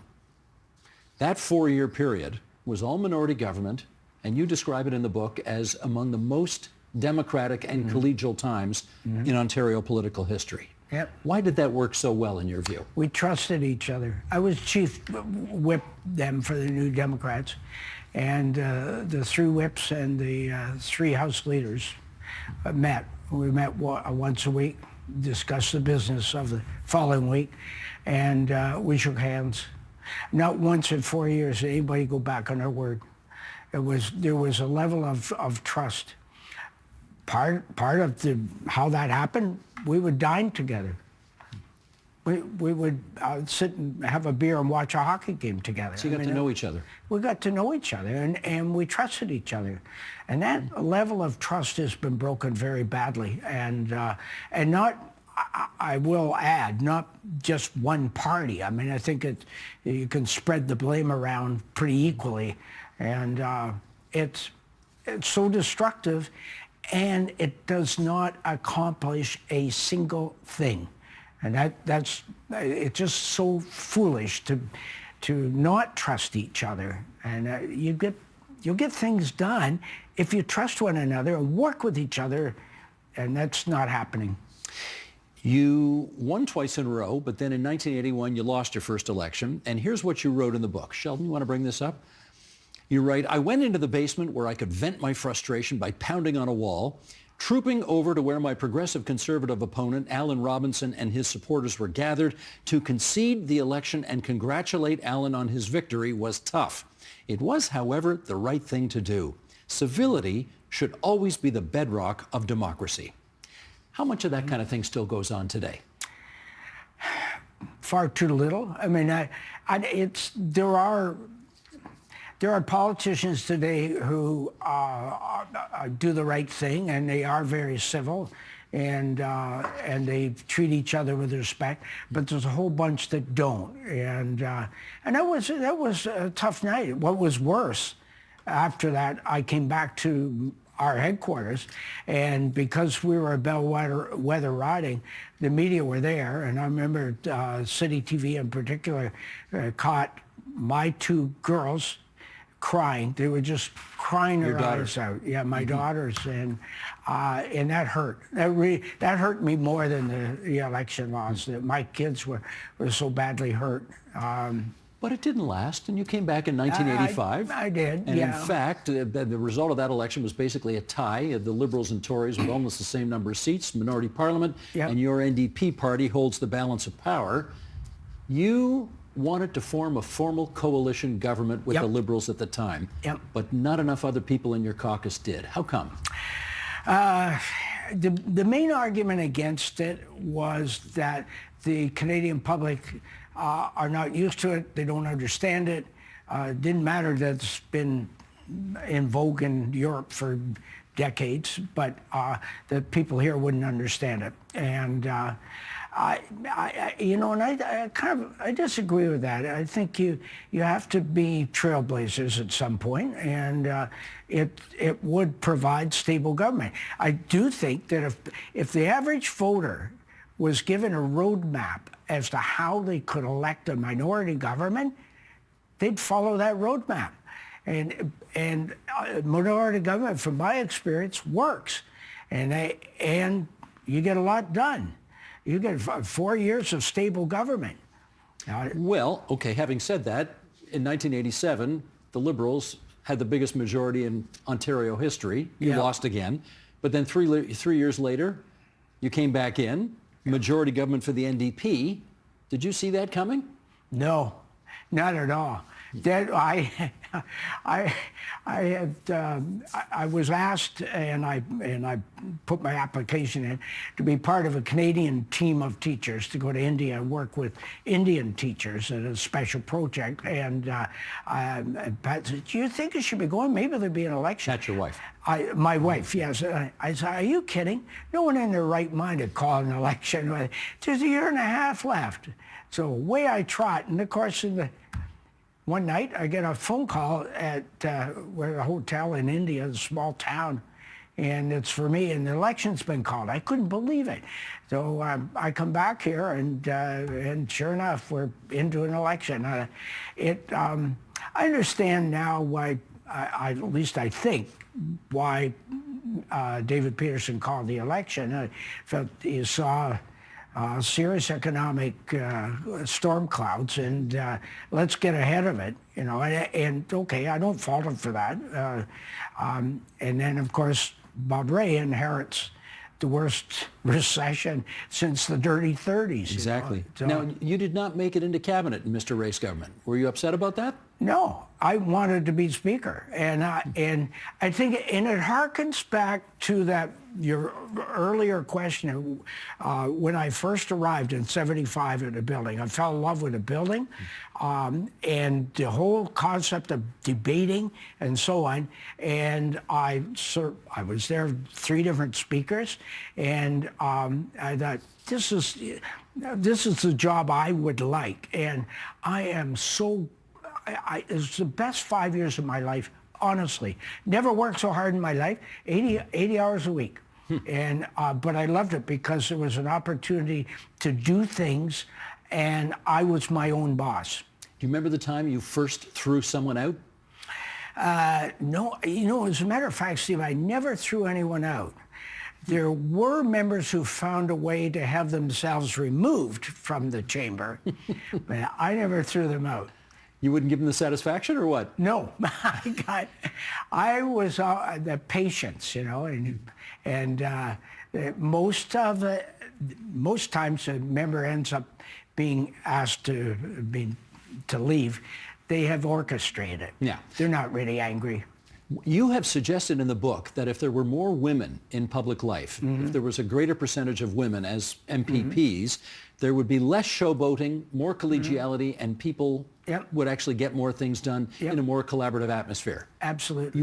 that 4-year period was all minority government, and you describe it in the book as among the most democratic and collegial times in Ontario political history. Yep. Why did that work so well in your view? We trusted each other. I was chief whip then for the New Democrats, and the 3 whips and the 3 House leaders met. We met once a week, discussed the business of the following week, and we shook hands. Not once in 4 years did anybody go back on their word. There was a level of trust. Part of how that happened, we would dine together. We would sit and have a beer and watch a hockey game together. So you got to know each other. We got to know each other, and we trusted each other. And that level of trust has been broken very badly. And not, I will add, not just one party. I mean, I think you can spread the blame around pretty equally. And it's so destructive, and it does not accomplish a single thing. And it's just so foolish to not trust each other. And you'll get things done if you trust one another and work with each other, and that's not happening. You won twice in a row, but then in 1981 you lost your first election. And here's what you wrote in the book. Sheldon, you want to bring this up? You write, I went into the basement where I could vent my frustration by pounding on a wall, trooping over to where my progressive conservative opponent, Alan Robinson, and his supporters were gathered to concede the election and congratulate Alan on his victory was tough. It was, however, the right thing to do. Civility should always be the bedrock of democracy. How much of that kind of thing still goes on today? Far too little. I mean, there are politicians today who do the right thing, and they are very civil, and they treat each other with respect. But there's a whole bunch that don't, and that was a tough night. What was worse, after that, I came back to our headquarters, and because we were a bellwether riding, the media were there, and I remember City TV in particular caught my 2 girls crying. They were just crying Your their daughters? eyes out. Yeah, my daughters, and that hurt. That hurt me more than the election loss. That my kids were so badly hurt. But it didn't last, and you came back in 1985. I did, And yeah. in fact, the result of that election was basically a tie. The Liberals and Tories with almost the same number of seats, minority parliament, Yep. and your NDP party holds the balance of power. You wanted to form a formal coalition government with Yep. the Liberals at the time, Yep. but not enough other people in your caucus did. How come? The main argument against it was that the Canadian public are not used to it. They don't understand it. It didn't matter that it's been in vogue in Europe for decades, but the people here wouldn't understand it. And I disagree with that. I think you have to be trailblazers at some point, and it would provide stable government. I do think that if the average voter was given a roadmap as to how they could elect a minority government, they'd follow that roadmap. And minority government, from my experience, works, and you get a lot done. You get 4 years of stable government. Well, okay, having said that, in 1987, the Liberals had the biggest majority in Ontario history. You Yeah. lost again. But then three years later, you came back in, majority government for the NDP. Did you see that coming? No, not at all. That I was asked, and I put my application in to be part of a Canadian team of teachers to go to India and work with Indian teachers at a special project. And Pat said, "Do you think it should be going? Maybe there'll be an election." That's your wife. My wife, yes. I said, "Are you kidding? No one in their right mind would call an election. There's a year and a half left." So away I trot, and of course, one night I get a phone call at a hotel in India, a small town, and it's for me, and the election's been called. I couldn't believe it. So I come back here, and sure enough, we're into an election. I understand now why, at least I think, why David Peterson called the election. I felt he saw serious economic storm clouds, and let's get ahead of it, and okay, I don't fault him for that. And then, of course, Bob Rae inherits the worst recession since the dirty 30s. Exactly. So, Now, you did not make it into cabinet in Mr. Rae's government. Were you upset about that? no, I wanted to be speaker, and I think, and it harkens back to your earlier question. When I first arrived in '75 at the building, I fell in love with the building, and the whole concept of debating and so on. And I was there, 3 different speakers, and I thought, this is the job I would like, and I am so. It's the best 5 years of my life, honestly. Never worked so hard in my life, 80 hours a week. And but I loved it because it was an opportunity to do things, and I was my own boss. Do you remember the time you first threw someone out? No, as a matter of fact, Steve, I never threw anyone out. There were members who found a way to have themselves removed from the chamber, but I never threw them out. You wouldn't give them the satisfaction, or what? No, I was the patience, and most times a member ends up being asked to leave. They have orchestrated it. Yeah. They're not really angry. You have suggested in the book that if there were more women in public life, if there was a greater percentage of women as MPPs, there would be less showboating, more collegiality, and people would actually get more things done in a more collaborative atmosphere. Absolutely.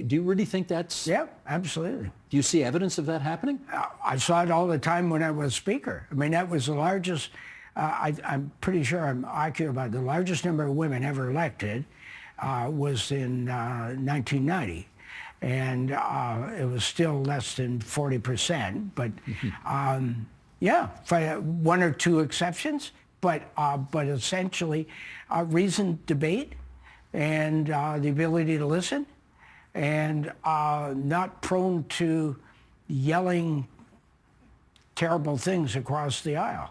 Do you really think that's... Yeah, absolutely. Do you see evidence of that happening? I saw it all the time when I was speaker. I mean, that was the largest, I'm pretty sure I'm accurate about it, the largest number of women ever elected was in 1990. And it was still less than 40%, but one or two exceptions, but essentially reasoned debate and the ability to listen, and not prone to yelling terrible things across the aisle.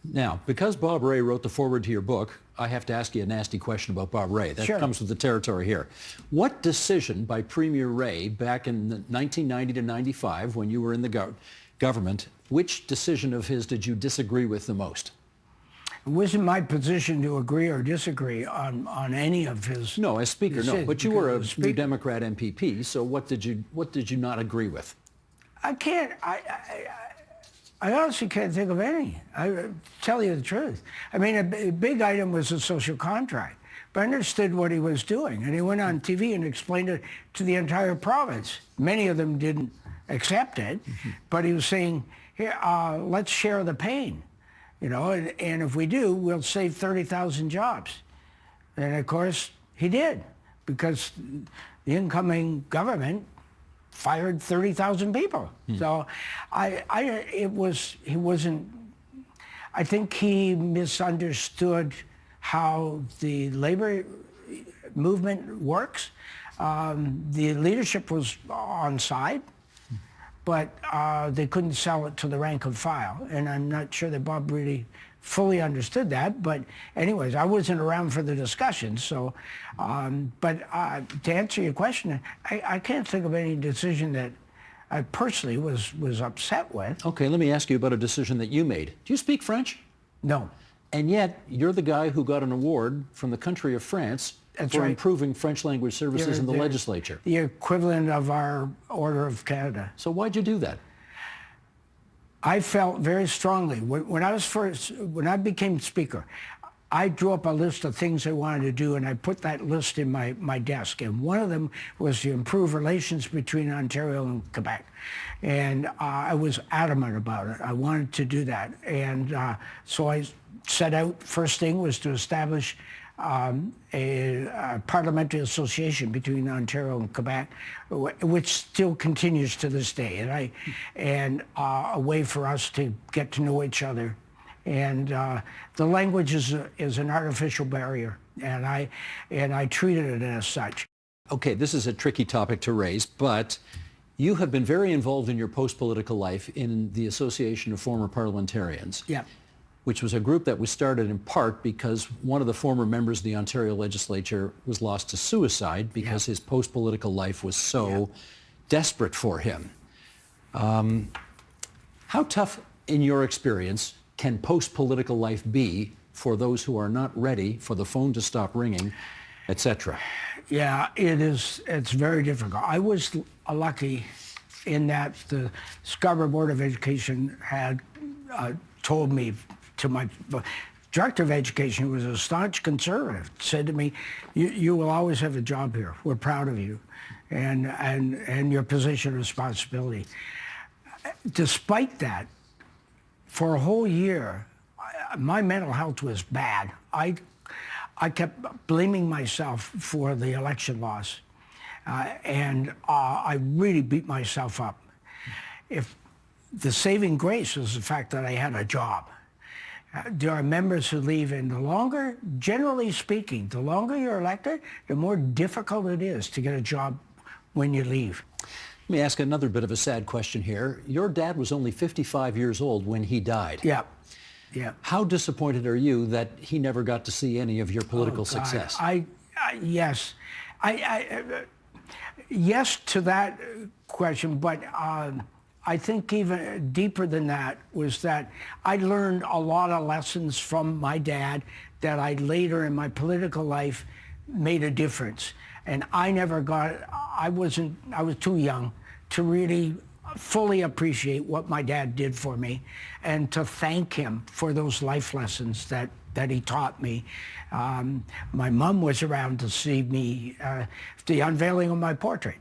Now, because Bob Rae wrote the foreword to your book, I have to ask you a nasty question about Bob Rae. That Sure. comes with the territory here. What decision by Premier Rae back in 1990 to 95, when you were in the government, which decision of his did you disagree with the most? It wasn't my position to agree or disagree on any of his. No, as Speaker, no. decisions, But you were a because New Democrat MPP, so what did you not agree with? I can't. I honestly can't think of any. I tell you the truth. I mean, a big item was a social contract, but I understood what he was doing, and he went on TV and explained it to the entire province. Many of them didn't accept it, but he was saying, "Here, let's share the pain, you know, and if we do, we'll save 30,000 jobs." And of course, he did, because the incoming government fired 30,000 people. So he wasn't, I think he misunderstood how the labor movement works. The leadership was on side, but they couldn't sell it to the rank and file. And I'm not sure that Bob really fully understood that. But anyways, I wasn't around for the discussion. So, but to answer your question, I can't think of any decision that I personally was upset with. Okay, let me ask you about a decision that you made. Do you speak French? No. And yet, you're the guy who got an award from the country of France That's for right. improving French language services in the legislature. The equivalent of our Order of Canada. So why'd you do that? I felt very strongly when I became Speaker, I drew up a list of things I wanted to do, and I put that list in my desk. And one of them was to improve relations between Ontario and Quebec. And I was adamant about it. I wanted to do that. And so I set out, first thing was to establish a parliamentary association between Ontario and Quebec, which still continues to this day, and a way for us to get to know each other. And the language is an artificial barrier, and I treated it as such. Okay, this is a tricky topic to raise, but you have been very involved in your post-political life in the Association of Former Parliamentarians. Yeah. Which was a group that was started in part because one of the former members of the Ontario legislature was lost to suicide because his post-political life was so desperate for him. How tough, in your experience, can post-political life be for those who are not ready for the phone to stop ringing, etc.? Yeah, it is. It's very difficult. I was lucky in that the Scarborough Board of Education had told me, to my director of education, who was a staunch conservative, said to me, you will always have a job here. We're proud of you and your position of responsibility. Despite that, for a whole year, my mental health was bad. I kept blaming myself for the election loss, and I really beat myself up. If the saving grace was the fact that I had a job. There are members who leave, and the longer, generally speaking, the longer you're elected, the more difficult it is to get a job when you leave. Let me ask another bit of a sad question here. Your dad was only 55 years old when he died. Yeah, yeah. How disappointed are you that he never got to see any of your political success? Yes. Yes to that question, but I think even deeper than that was that I learned a lot of lessons from my dad that I later in my political life made a difference. And I was too young to really fully appreciate what my dad did for me and to thank him for those life lessons that he taught me. My mom was around to see me, the unveiling of my portrait.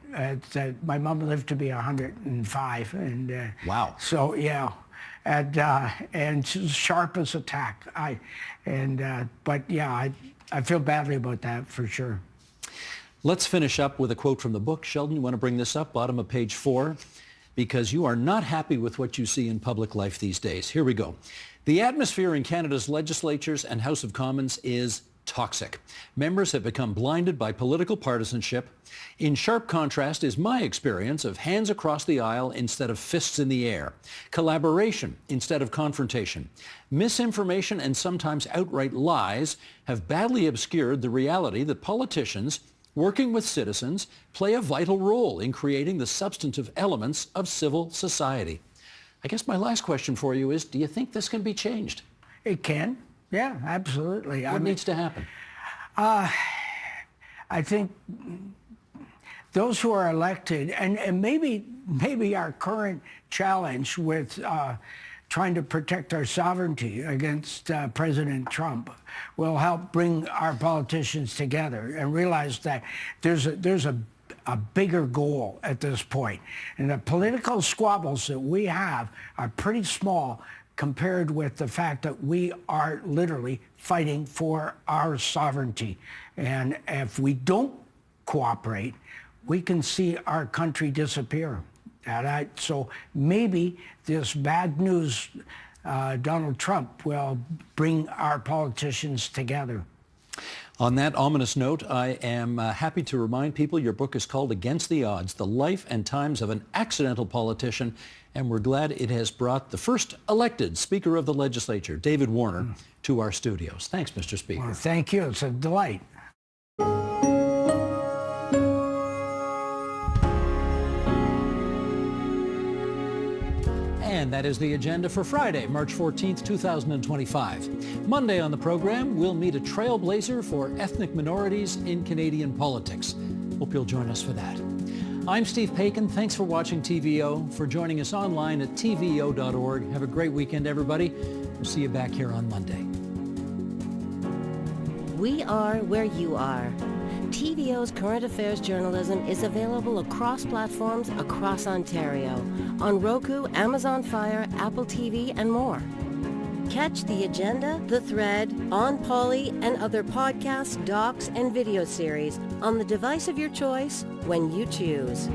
My mom lived to be 105. And, wow. So, yeah. And she was sharp as a tack. But yeah, I feel badly about that for sure. Let's finish up with a quote from the book. Sheldon, you want to bring this up, bottom of page 4, because you are not happy with what you see in public life these days. Here we go. The atmosphere in Canada's legislatures and House of Commons is toxic. Members have become blinded by political partisanship. In sharp contrast is my experience of hands across the aisle instead of fists in the air, collaboration instead of confrontation. Misinformation and sometimes outright lies have badly obscured the reality that politicians, working with citizens, play a vital role in creating the substantive elements of civil society. I guess my last question for you is, do you think this can be changed? It can. Yeah, absolutely. What needs to happen? I think those who are elected, and maybe our current challenge with trying to protect our sovereignty against President Trump will help bring our politicians together and realize that there's a bigger goal at this point. And the political squabbles that we have are pretty small compared with the fact that we are literally fighting for our sovereignty. And if we don't cooperate, we can see our country disappear. So maybe this bad news, Donald Trump, will bring our politicians together. On that ominous note, I am happy to remind people your book is called Against the Odds, The Life and Times of an Accidental Politician, and we're glad it has brought the first elected Speaker of the Legislature, David Warner, to our studios. Thanks, Mr. Speaker. Well, thank you. It's a delight. And that is the agenda for Friday, March 14th, 2025. Monday on the program, we'll meet a trailblazer for ethnic minorities in Canadian politics. Hope you'll join us for that. I'm Steve Paikin. Thanks for watching TVO, for joining us online at tvo.org. Have a great weekend, everybody. We'll see you back here on Monday. We are where you are. TVO's current affairs journalism is available across platforms across Ontario, on Roku, Amazon Fire, Apple TV, and more. Catch The Agenda, The Thread, OnPoli, and other podcasts, docs, and video series on the device of your choice when you choose.